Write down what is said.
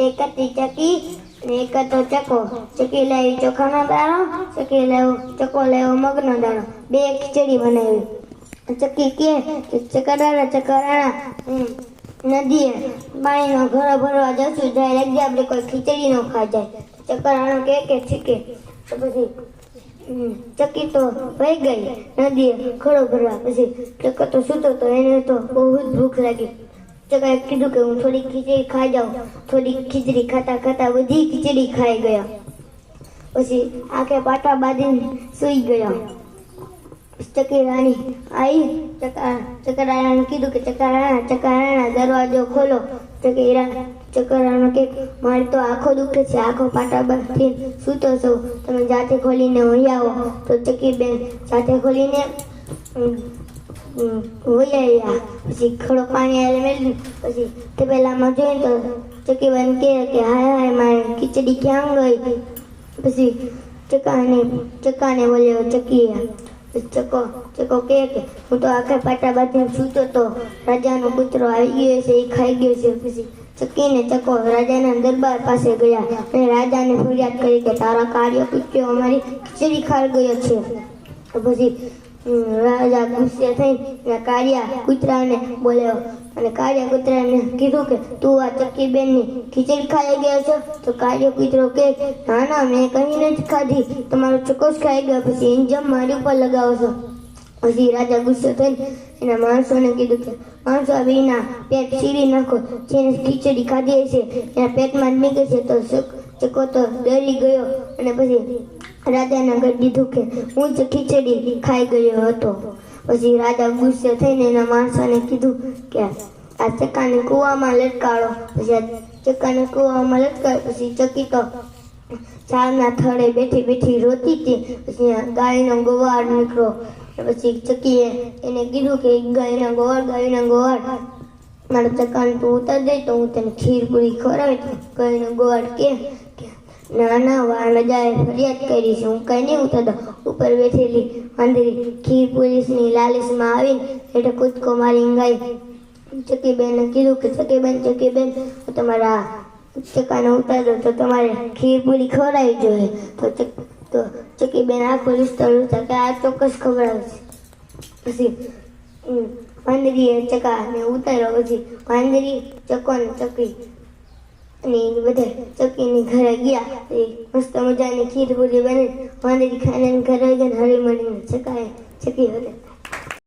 એક હતી ચકી અને એક હતો ચકો. ચકી લાવી ચોખાનો દાણો, ચકી લાવ્યો ચકો લાવ્યો મગનો દાણો. બે ખીચડી બનાવી. ચકી કે ચકરાણા નદીએ પાણીનો ઘડો ભરવા જશું, જાય લાગી આપણે કોઈ ખીચડી નો ખા જાય. ચકરાણો કે ઠીકે. તો પછી ચકી તો વહી ગઈ નદીએ ઘડો ભરવા. પછી ચકો તો સૂતો તો એને તો બહુ જ ભૂખ લાગી. ચકાએ કીધું કે હું થોડી ખીચડી ખાઈ જાઉં. થોડી ખીચડી ખાતા ખાતા બધી ખીચડી ખાઈ ગયા. પછી આંખે પાટા બાંધીને સૂઈ ગયા. ચકી રાણી આવી. ચકરાણાને કીધું કે ચકરાણા દરવાજો ખોલો. ચકરાણો કે મારી તો આંખો દુખે છે, આંખો પાટા બાંધીને સૂતો છો, તમે જાતે ખોલીને વહી આવો. તો ચકી બેન જાતે ખોલીને વહી આવ્યા. પછી ખડો પાણી આવે મેળવી. પછી તે પહેલામાં જોઈને તો ચકી બેન કે હાય મારી ખીચડી ક્યાં ગઈ. પછી ચકાને બોલ્યો ચકીએ. ચકો કે હું તો આખા પાટા બાંધીને સૂતો તો, રાજાનો કૂતરો આવી ગયો છે, એ ખાઈ ગયો છે. પછી ચકીને ચકો રાજાના દરબાર પાસે ગયા અને રાજાને ફરિયાદ કરી કે તારા કાર્ય કૂતરો અમારી ખીચડી ખાઈ ગયો છે. પછી રાજા ગુસ્સે થઈને કાળિયા કૂતરાને બોલ્યો અને કાળિયા કૂતરાને કીધું કે તું આ ચકી બેનની ખીચડી ખાઈ ગયો છો. તો કાળિયો કૂતરો કે ના મેં કઈ નથી ખાધી, તમારો ચકો જ ખાઈ ગયો. પછી ઇંજમ મારી ઉપર લગાવો છો. પછી રાજા ગુસ્સે થઈને એના માણસોને કીધું કે માણસો વિના પેટ ચીરી નાખો, જેને ખીચડી ખાધી છે એના પેટમાં જ નીકળે છે. તો ચકો તો ડરી ગયો અને પછી રાજાને કહી દીધું કે હું જ ખીચડી ખાઈ ગયો હતો. પછી રાજા ગુસ્સે થઈને એના માણસોને કીધું કે આ ચકાને કૂવામાં લટકાડો. પછી આ ચકાને કૂવામાં લટકાડ્યો. પછી ચકી તો ઝાડના થડે બેઠી રોતી હતી. પછી ગાયનો ગોવાળ નીકળ્યો. પછી ચકીએ એને કીધું કે ગાયના ગોવાળ મારા ચકાને તું ઉતાર દે તો હું તને ખીર પૂરી ખવડાવી. ગાયનો ગોવાળ કે ના રાજાએ ફરિયાદ કરી છે, હું કઈ નહીં ઉતારતો. ઉપર બેઠેલી વાંદરી ખીર પૂરીની લાલચમાં આવીને એટલે કૂદકો મારી ગાય. ચકીબેને કીધું કે ચકીબેન તમારા ચકાને ઉતારો તો તમારે ખીર પૂરી ખવડાવી જોઈએ. તો ચકીબેન આખો લિસ્તો કે આ ચોક્કસ ખવડાવશે. પછી વાંદરીએ ચકાને ઉતાર્યો. પછી વાંદરી ચકો ને ચકી અને બધા ચકીની ઘરે ગયા. મસ્ત મજાની ખીર પૂરી બની. વાંદરી ખાઈને ઘરે ગઈને હળી મળીને ચકી હતા.